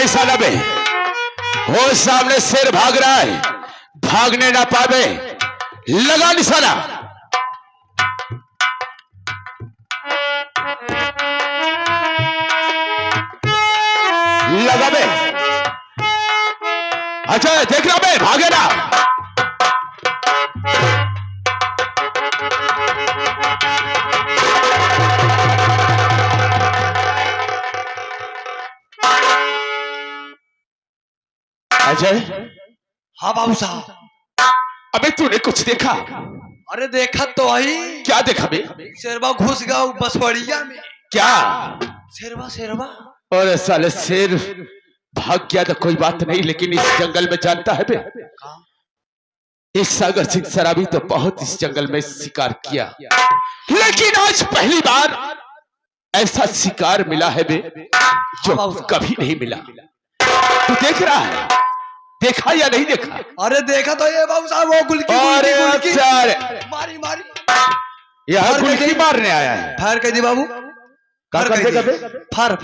निशाना पे। वो सामने शेर भाग रहा है, भागने ना पावे। लगा निशाना। लगा बे। अच्छा देख रहा बे, भागे ना। अजय। हाँ बाबू साहब। अबे तूने कुछ देखा? अरे देखा तो आई। क्या देखा बे? शेरवा घुस गया बसवड़िया में। क्या? शेरवा शेरवा। और साले शेर भाग गया तो कोई बात नहीं, लेकिन इस जंगल में जानता है बे, इस सागर सिंह सराबी तो बहुत इस जंगल में शिकार किया, लेकिन आज पहली बार ऐसा शिकार मिला है बे जो कभी नहीं मिला। तू देख रहा है? देखा या नहीं देखा? अरे देखा तो ये बाबू साहब, वो गुलकी गुलकी मारी मारी। यह गुलकी मारने आया है। फायर कर दी बाबू। क्या कर देगा बे? फायर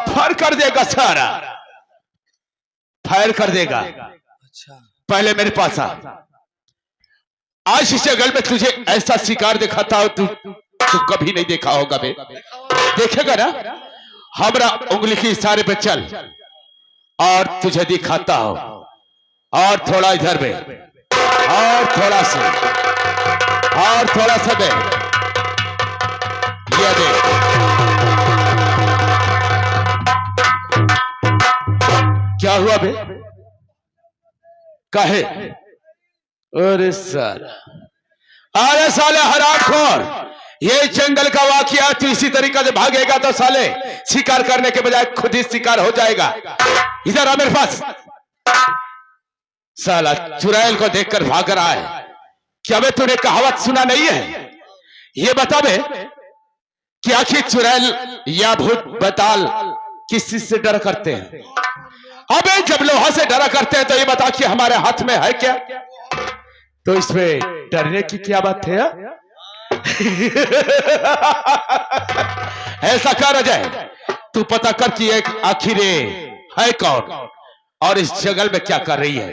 फायर कर देगा सारा, फायर कर देगा। अच्छा पहले मेरे पास आ। आज इस जंगल में तुझे ऐसा शिकार दिखाता हो तू कभी नहीं देखा होगा बे। देखेगा ना? हमरा उंगली के इशारे पे चल और तुझे दिखाता हो। और थोड़ा इधर बे, और थोड़ा सा, और थोड़ा सा बे। ये देख, क्या हुआ बे? काहे? अरे साला, अरे साले हरामखोर, ये जंगल का वाकया, तू इसी तरीके से भागेगा तो साले शिकार करने के बजाय खुद ही शिकार हो जाएगा। इधर आ मेरे पास। साला चुड़ैल को देखकर भाग रहा है। क्या बे तूने कहावत सुना नहीं है? ये बता बे कि आखिर चुड़ैल या भूत बताल किस चीज से डर करते हैं? अबे जब लोहा से डरा करते हैं तो ये बता कि हमारे हाथ में है क्या? तो इसमें डरने की क्या बात है? ऐसा कर अजय, तू पता कर कि एक आखिर है कौन और इस जंगल में क्या कर रही है।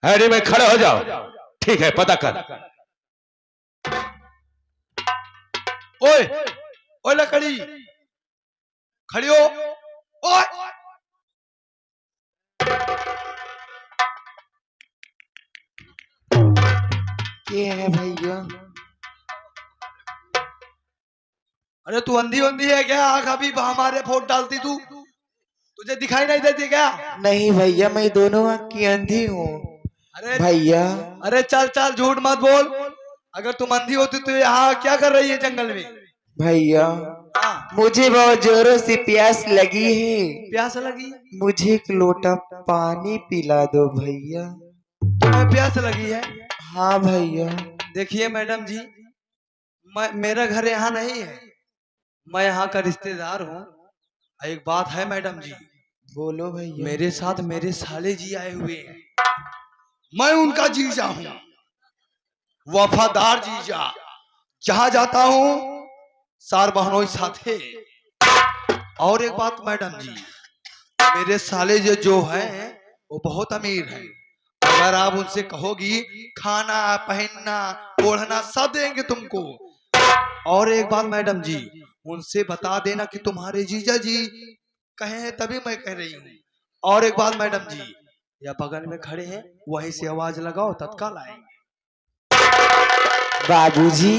अरे में खड़े हो जाओ। ठीक है, पता कर। ओए ओए लकड़ी खड़ी हो। ओए क्या है भैया? अरे तू अंधी अंधी है क्या? आँख अभी हमारे फोट डालती तू, तुझे दिखाई नहीं देती क्या? नहीं भैया, मैं दोनों आँख की अंधी हूँ। अरे भैया अरे चल चल, झूठ मत बोल। अगर तुम अंधी होती तो यहाँ क्या कर रही है जंगल में? भैया, हाँ, मुझे बहुत जोरों से प्यास लगी है। प्यास लगी? मुझे एक लोटा पानी पिला दो भैया। तुम्हें प्यास लगी है? हाँ भैया। देखिए मैडम जी, मेरा घर यहाँ नहीं है, मैं यहाँ का रिश्तेदार हूँ। एक बात है मैडम जी, बोलो भैया। मेरे साथ मेरे साले जी आए हुए हैं, मैं उनका जीजा हूँ, वफादार जीजा। जहाँ जाता हूँ सार बहनों साथे। और एक बात मैडम जी, मेरे साले जो हैं वो बहुत अमीर हैं। अगर आप उनसे कहोगी खाना पहनना ओढ़ना सब देंगे तुमको। और एक बात मैडम जी, उनसे बता देना कि तुम्हारे जीजा जी कहे हैं तभी मैं कह रही हूँ। और एक बात मैडम जी, या बगल में खड़े हैं वहीं से आवाज लगाओ, तत्काल आएंगे। बाबूजी।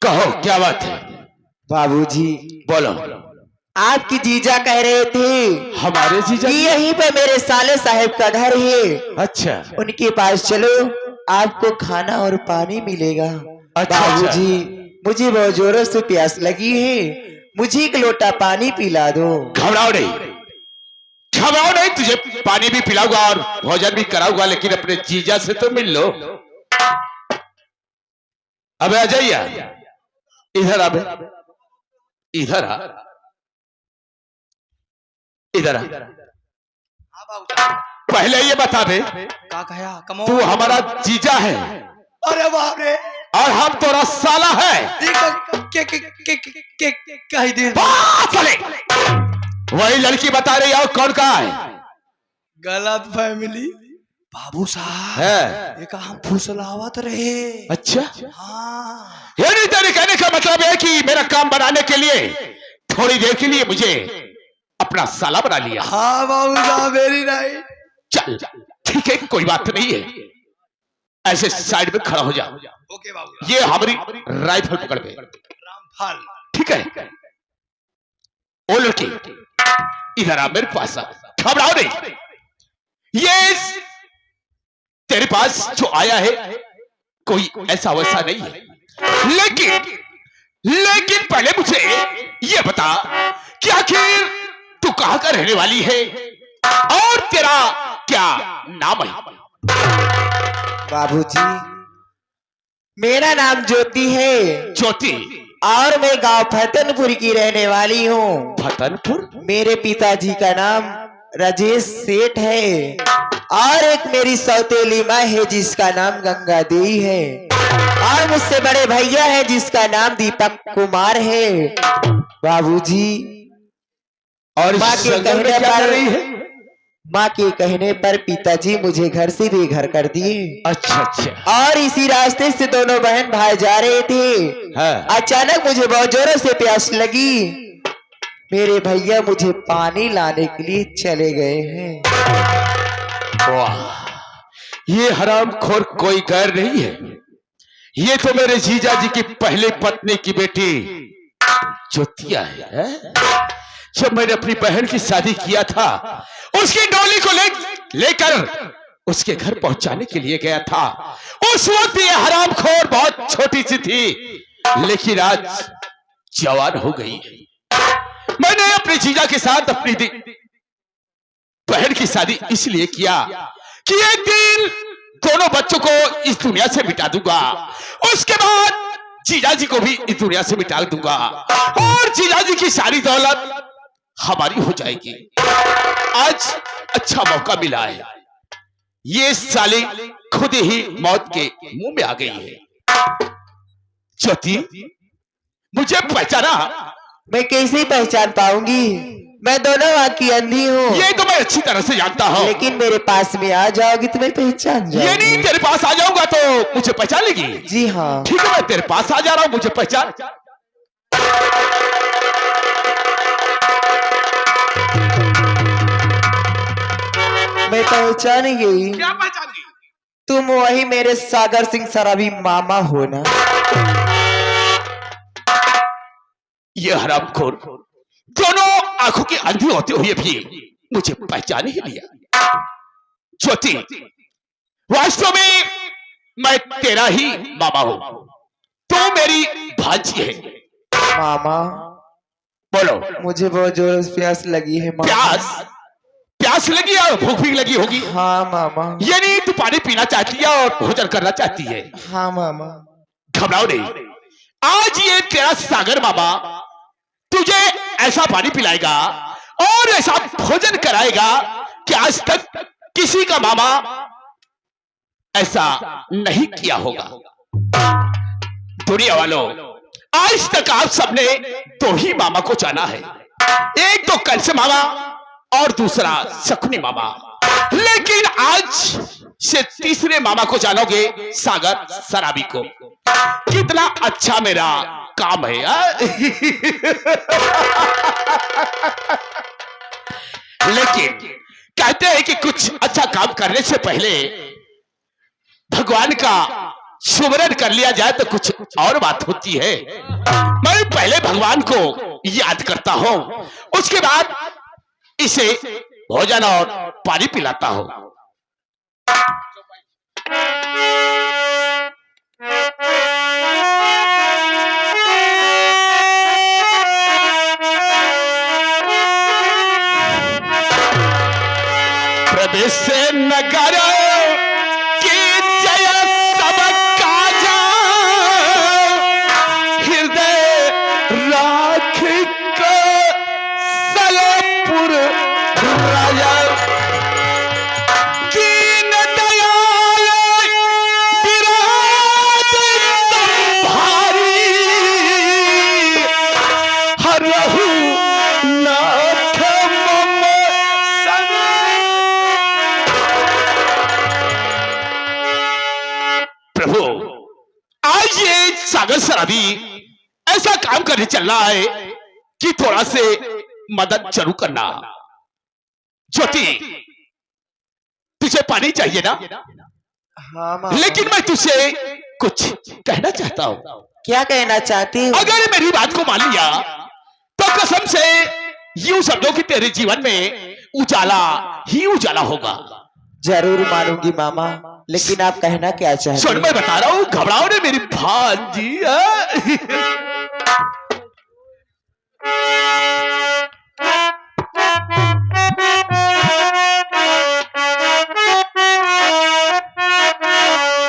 कहो क्या बात है? बाबूजी बोलो। आपकी जीजा कह रहे थे हमारे जीजा कि यहीं पे मेरे साले साहब का घर है, अच्छा उनके पास चलो, आपको खाना और पानी मिलेगा। अच्छा, बाबूजी मुझे बहुत जोरों से प्यास लगी है, मुझे एक लोटा पानी पिला दो। घबराओ नहीं, घबराओ नहीं, तुझे पानी भी पिलाऊंगा और भोजन भी कराऊंगा, लेकिन अपने जीजा से तो मिल लो। अबे आ जाइए, इधर आ, इधर आ, इधर आ। पहले ये बता दे, का कहा? तू हमारा जीजा है? अरे बाप रे, और हम तोरा साला है। कही दे चले वही लड़की बता रही है, कौन का है? गलत फैमिली बाबू साहब है। ये हम फुसलावत रहे। अच्छा, हाँ यानी तेरे कहने का मतलब है कि मेरा काम बनाने के लिए थोड़ी देर के लिए मुझे अपना साला बना लिया। हाँ बाबू साहब वेरी राइट। चल ठीक है, कोई बात नहीं है, ऐसे साइड में खड़ा हो जा। ओके बाबू। ये हमारी राइफल पकड़ पे, रामफल ठीक है। ओ लड़की इधर आ, मेरे पास आ, घबराओ नहीं। ये तेरे पास जो आया है कोई ऐसा वैसा नहीं है, लेकिन पहले मुझे ये बता कि आखिर तू कहां का रहने वाली है और तेरा क्या नाम है? बाबूजी, मेरा नाम ज्योति है ज्योति? और मैं गांव फतनपुर की रहने वाली हूँ। फतनपुर? मेरे पिताजी का नाम राजेश सेठ है और एक मेरी सौतेली माँ है जिसका नाम गंगा देवी है और मुझसे बड़े भैया है जिसका नाम दीपक कुमार है। बाबूजी, और माँ के जंगल में कहने क्या कर रही पर है? माँ के कहने पर पिताजी मुझे घर से बेघर कर दिए। अच्छा अच्छा। और इसी रास्ते से दोनों बहन भाई जा रहे थे। हाँ। अचानक मुझे बहुत जोरों से प्यास लगी। मेरे भैया मुझे पानी लाने के लिए चले गए हैं। वाह, ये हरामखोर कोई गैर नहीं है, ये तो मेरे जीजा जी की पहली पत्नी की बेटी ज्योतिया है। जब मैंने अपनी बहन की शादी किया था, उसकी डोली को लेकर उसके घर पहुंचाने के लिए गया था। उस वक्त ये हरामखोर बहुत छोटी सी थी, लेकिन आज जवान हो गई। मैंने अपने जीजा के साथ अपनी बहन की शादी इसलिए किया कि एक दिन दोनों बच्चों को इस दुनिया से मिटा दूंगा, उसके बाद जीजा जी को भी इस दुनिया से मिटा दूंगा और जीजा जी की सारी दौलत हमारी हो जाएगी। आज अच्छा मौका मिला है, ये साली खुद ही मौत के मुंह में आ गई है। ज्योति, मुझे पहचाना? मैं कैसे पहचान पाऊंगी? मैं दोनों आँख की अंधी हूँ। ये तो मैं अच्छी तरह से जानता हूँ, लेकिन मेरे पास में आ जाओगी तो मैं पहचान ये नहीं जाऊंगी। तेरे पास आ जाऊंगा तो मुझे पहचान लेगी? जी हाँ। ठीक है, मैं तेरे पास आ जा रहा हूँ, मुझे पहचान। मैं पहचान गई। क्या पहचान गई? तुम वही मेरे सागर सिंह सराबी मामा हो ना? ये हरामखोर दोनों आंखों की अंधी होते हुए भी मुझे पहचान ही लिया। ज्योति, वास्तव में मैं तेरा ही मामा हूं, तू मेरी भांजी है। मामा, बोलो। मुझे बहुत जोर से प्यास लगी है मामा। प्यास लगी और भूख भी लगी होगी। हाँ मामा। ये नहीं तू पानी पीना चाहती है और भोजन करना चाहती है। हाँ मामा। घबराओ नहीं, आज ये तेरा सागर मामा तुझे ऐसा पानी पिलाएगा और ऐसा भोजन कराएगा कि आज तक किसी का मामा ऐसा नहीं किया होगा। दुनिया वालों, आज तक आप सबने दो ही मामा को जाना है, एक तो कंस मामा और दूसरा शकुनी मामा, लेकिन आज से तीसरे मामा को जानोगे, सागर सराबी को। कितना अच्छा मेरा काम है यार। लेकिन कहते हैं कि कुछ अच्छा काम करने से पहले भगवान का सुमरन कर लिया जाए तो कुछ और बात होती है। मैं पहले भगवान को याद करता हूं, उसके बाद इसे भोजन और पानी पिलाता हूं। प्रवेश नगर की जय सब काजा, हृदय राख को सलेपुर राजा, दीन दयाल विराज रहू नाथ मम संग। प्रभु आज ये सागर शराबी ऐसा काम करने चल रहा है कि थोड़ा से मदद जरूर करना। ज्योति तुझे पानी चाहिए ना? हाँ मामा। लेकिन मैं तुझे कुछ कहना चाहता हूँ। क्या कहना चाहती हूँ? अगर मेरी बात को मान लिया तो कसम से यूं समझो कि तेरे जीवन में उजाला ही उजाला होगा। जरूर मानूंगी मामा, लेकिन आप कहना क्या चाहते सुन, मैं बता रहा हूँ, घबराओ ने मेरी भांजी।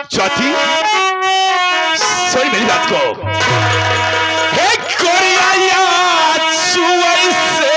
चौथी सुन मेरी बात को। हे कोरिया सुई से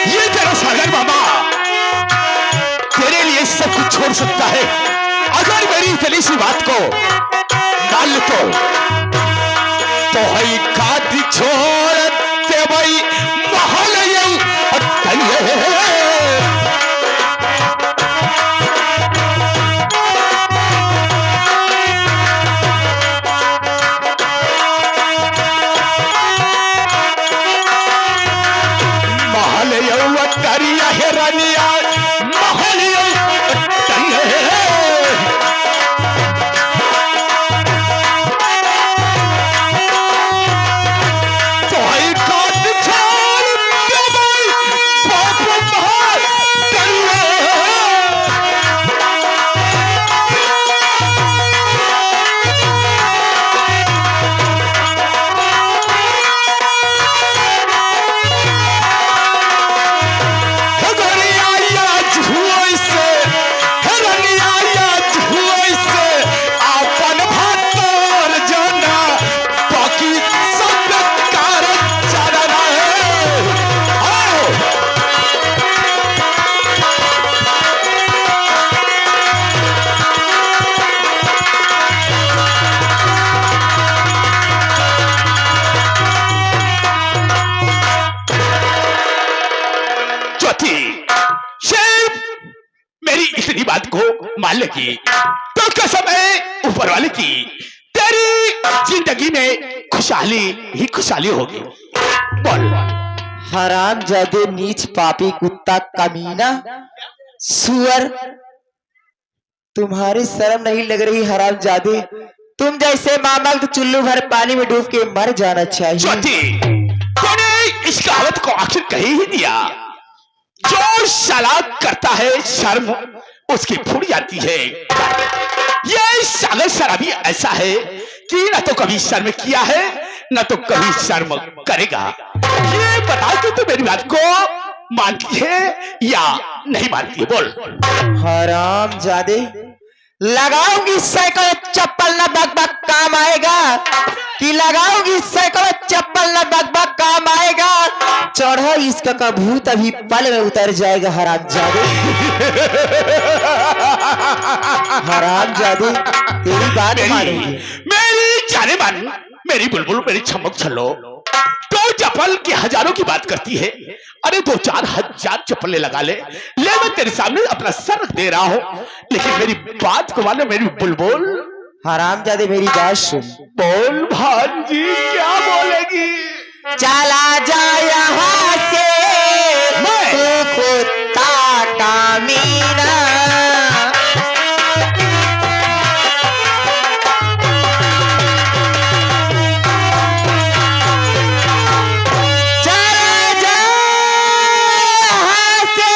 ये तेरा सागर बाबा तेरे लिए सब कुछ छोड़ सकता है अगर मेरी इतनी सी बात को मान ले तो है खाती छोड़ ते भाई महल करिया है रानिया महलिया तो है काट छोड़ के भाई बाप बाहर करिया इतनी बात को मान लेगी तो कसम है ऊपर वाले की तेरी जिंदगी में खुशहाली ही खुशहाली होगी। बोल। हरामजादे, नीच, पापी, कुत्ता, कमीना, सुअर, तुम्हारी शर्म नहीं लग रही? हरामजादे, तुम जैसे मामा तो चुल्लू भर पानी में डूब के मर जाना चाहिए। तूने इस कहावत को आखिर कही ही दिया। जो साला करता है शर्म उसकी फूट जाती है। ये सागर शराबी ऐसा है कि न तो कभी शर्म किया है न तो कभी शर्म करेगा। ये बता कि तू मेरी बात को मानती है या नहीं मानती है? बोल। हरामजादे, लगाऊंगी सैकड़ों चप्पल न बक काम आएगा कि लगाऊंगी सैकड़ों चप्पल न बक काम आएगा। चढ़ो इसका का भूत अभी पल में उतर जाएगा। हरामजादे, हरामजादे, तेरी बात मानूंगी। मेरी जाने मन, मेरी बुलबुल, मेरी छमक छल्लो तो चप्पल की हजारों की बात करती है। अरे 2-4 हजार चप्पलें लगा ले मैं तेरे सामने अपना सर रख दे रहा हूँ, लेकिन मेरी बात को मानो मेरी बुलबुल। हरामजादे, मेरी बात सुन। बोल भांजी, क्या बोलेगी? चला जा यहाँ से तू कुत्ता कमीना, चला जा यहाँ से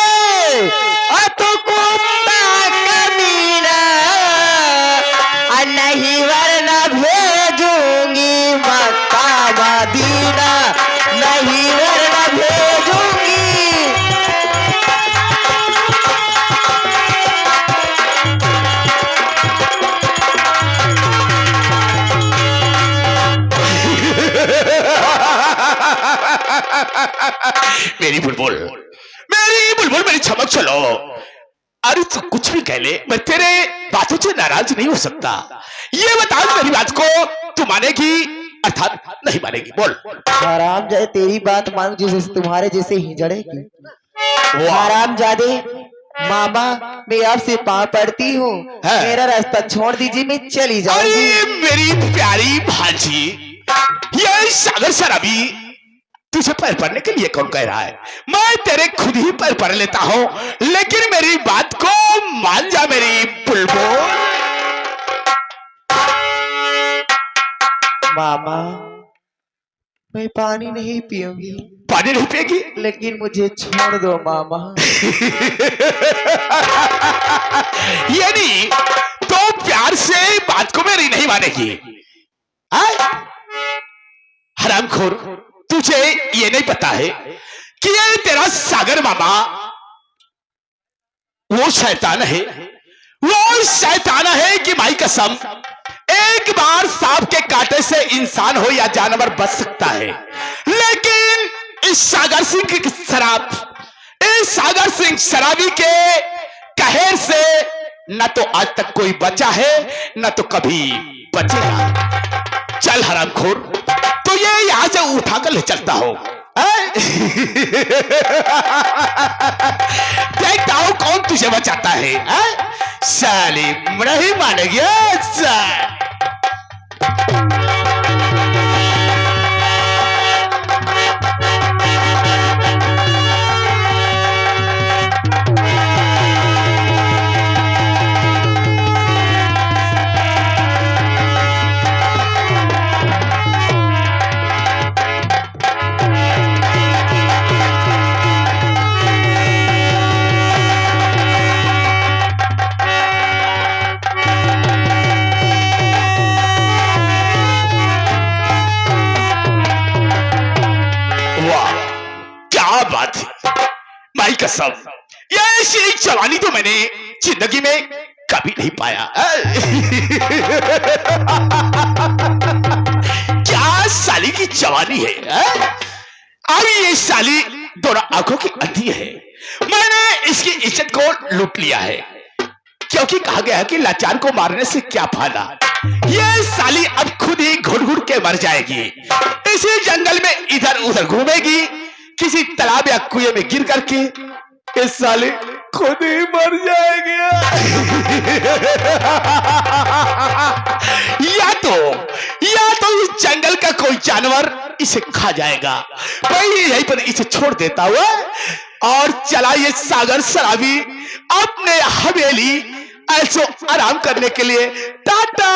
मेरी बुलबुल, मेरी चमक चलो। अरे तू कुछ भी कह ले, मैं तेरे बातों से नाराज नहीं हो सकता। ये बता मेरी बात को तू मानेगी अर्थात नहीं मानेगी? बोल। हराम जादे तेरी बात मान जैसे तुम्हारे जैसे हिजड़े की। वाह। हराम जादे मामा, मैं आपसे पाँव पड़ती हूँ, है। मेरा रास्ता छोड़ दीजिए, मैं चली जाऊंगी। अरे मेरी प्यारी भांजी, ये सागर शराबी तुझे पैर पड़ने के लिए कौन कह रहा है? मैं तेरे खुद ही पैर पड़ लेता हूँ, लेकिन मेरी बात को मान जा मेरी बुलबुल। मामा, मैं पानी नहीं पीऊंगी, पानी नहीं पिएगी? लेकिन मुझे छोड़ दो मामा। ये नहीं तो प्यार से बात को मेरी नहीं मानेगी? हरामखोर, तुझे ये नहीं पता है कि ये तेरा सागर मामा वो शैतान है, वो शैतान है कि माई कसम एक बार सांप के कांटे से इंसान हो या जानवर बच सकता है, लेकिन इस सागर सिंह शराबी के कहर से न तो आज तक कोई बचा है न तो कभी बचेगा। चल हरामखोर, तो ये यहां से उठाकर ले चलता हो। देखता हूं कौन तुझे बचाता है। साली नहीं मानेगी। बात है माई कसम, ये ऐसी जवानी तो मैंने जिंदगी में कभी नहीं पाया। क्या साली की जवानी है। अब ये साली दोनों आंखों की अंधी है। मैंने इसकी इज्जत को लूट लिया है, क्योंकि कहा गया है कि लाचार को मारने से क्या फायदा। ये साली अब खुद ही घुट घुट के मर जाएगी। इसी जंगल में इधर उधर घूमेगी, किसी तालाब या कुएं में गिर करके इस साले खुद ही मर जाएगी। या तो इस जंगल का कोई जानवर इसे खा जाएगा। मैं यहीं पर इसे छोड़ देता हुआ और चला ये सागर शराबी अपने हवेली ऐसो आराम करने के लिए। टाटा।